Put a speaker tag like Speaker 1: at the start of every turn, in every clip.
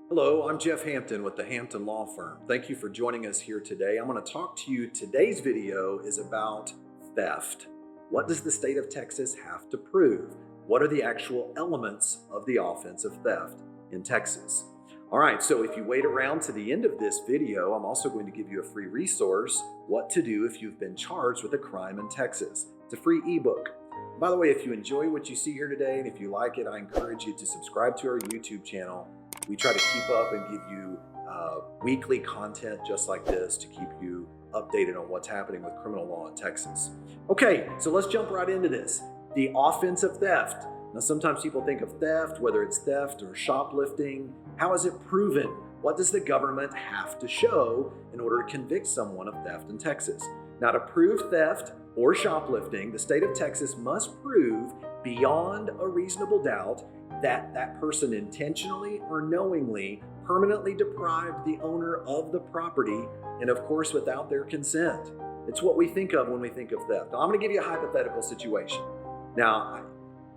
Speaker 1: Hello, I'm Jeff Hampton with the Hampton Law Firm. Thank you for joining us here today. I'm going to talk to you. Today's video is about theft. What does the state of Texas have to prove? What are the actual elements of the offense of theft in Texas? All right, so if you wait around to the end of this video, I'm also going to give you a free resource, What to Do If You've Been Charged with a Crime in Texas. It's a free ebook. By the way, if you enjoy what you see here today and if you like it, I encourage you to subscribe to our YouTube channel. We try to keep up and give you weekly content just like this to keep you updated on what's happening with criminal law in Texas. Okay, so let's jump right into this. The offense of theft. Now, sometimes people think of theft, whether it's theft or shoplifting. How is it proven? What does the government have to show in order to convict someone of theft in Texas? Now, to prove theft or shoplifting, the state of Texas must prove beyond a reasonable doubt that that person intentionally or knowingly permanently deprived the owner of the property, and of course without their consent. It's what we think of when we think of theft. Now, I'm going to give you a hypothetical situation. Now,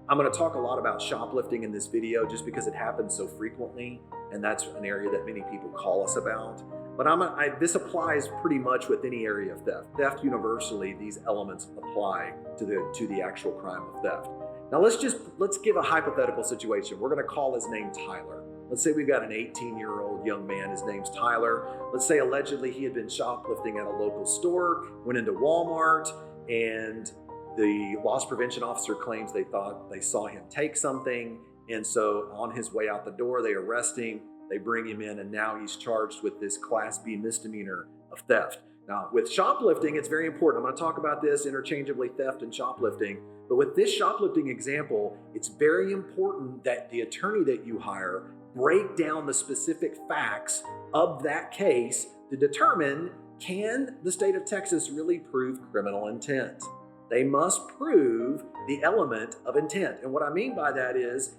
Speaker 1: I'm going to talk a lot about shoplifting in this video just because it happens so frequently, and that's an area that many people call us about. But this applies pretty much with any area of theft. Theft universally, these elements apply to the actual crime of theft. Now let's give a hypothetical situation. We're going to call his name Tyler. Let's say we've got an 18-year-old young man. His name's Tyler. Let's say allegedly he had been shoplifting at a local store, went into Walmart, and the loss prevention officer claims they thought they saw him take something. And so on his way out the door, they arrest him, they bring him in, and now he's charged with this Class B misdemeanor of theft. Now, with shoplifting, it's very important. I'm going to talk about this interchangeably, theft and shoplifting. But with this shoplifting example, it's very important that the attorney that you hire break down the specific facts of that case to determine, can the state of Texas really prove criminal intent? They must prove the element of intent. And what I mean by that is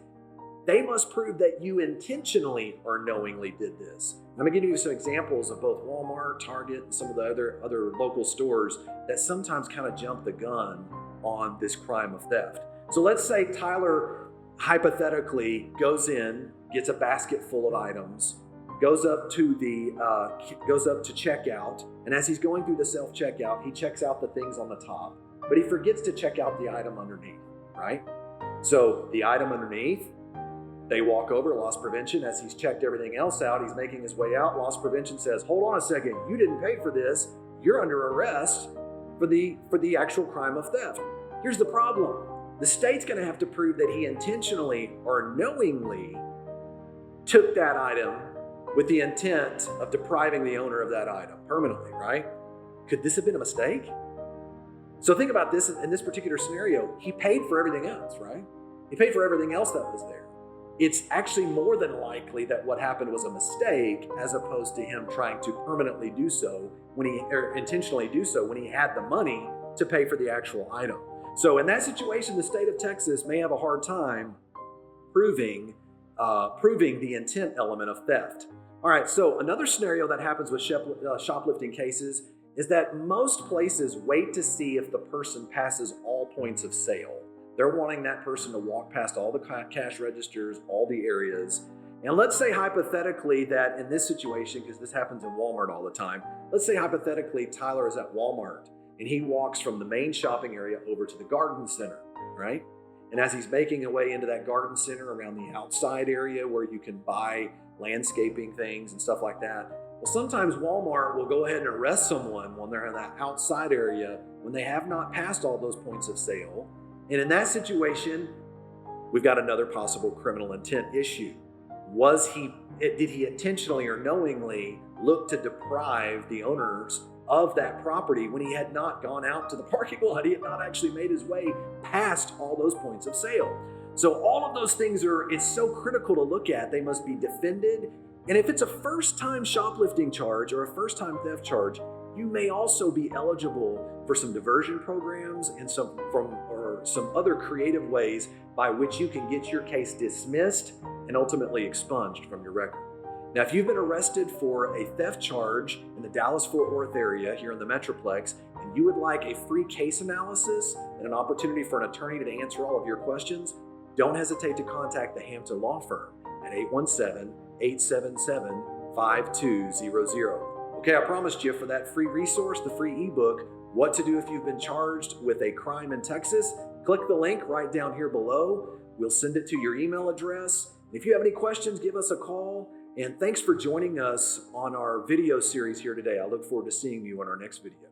Speaker 1: they must prove that you intentionally or knowingly did this. I'm going to give you some examples of both Walmart, Target, and some of the other local stores that sometimes kind of jump the gun on this crime of theft. So let's say Tyler hypothetically goes in, gets a basket full of items, goes up to checkout, and as he's going through the self-checkout, he checks out the things on the top, but he forgets to check out the item underneath, right? So the item underneath, they walk over, loss prevention. As he's checked everything else out, he's making his way out. Loss prevention says, hold on a second, you didn't pay for this. You're under arrest for the actual crime of theft. Here's the problem. The state's going to have to prove that he intentionally or knowingly took that item with the intent of depriving the owner of that item permanently, right? Could this have been a mistake? So think about this. In this particular scenario, he paid for everything else, right? He paid for everything else that was there. It's actually more than likely that what happened was a mistake as opposed to him trying to permanently do so intentionally do so when he had the money to pay for the actual item. So in that situation, the state of Texas may have a hard time proving the intent element of theft. All right, so another scenario that happens with shoplifting cases is that most places wait to see if the person passes all points of sale. They're wanting that person to walk past all the cash registers, all the areas. And let's say hypothetically that in this situation, because this happens in Walmart all the time, let's say hypothetically Tyler is at Walmart and he walks from the main shopping area over to the garden center, right? And as he's making his way into that garden center around the outside area where you can buy landscaping things and stuff like that, well, sometimes Walmart will go ahead and arrest someone when they're in that outside area when they have not passed all those points of sale. And in that situation, we've got another possible criminal intent issue. Did he intentionally or knowingly look to deprive the owners of that property when he had not gone out to the parking lot? He had not actually made his way past all those points of sale. So all of those things it's so critical to look at. They must be defended. And if it's a first-time shoplifting charge or a first-time theft charge, you may also be eligible for some diversion programs and some other creative ways by which you can get your case dismissed and ultimately expunged from your record. Now, if you've been arrested for a theft charge in the Dallas-Fort Worth area here in the Metroplex, and you would like a free case analysis and an opportunity for an attorney to answer all of your questions, don't hesitate to contact the Hampton Law Firm at 877-5200. Okay, I promised you for that free resource, the free ebook, What to Do If You've Been Charged with a Crime in Texas. Click the link right down here below. We'll send it to your email address. If you have any questions, give us a call. And thanks for joining us on our video series here today. I look forward to seeing you on our next video.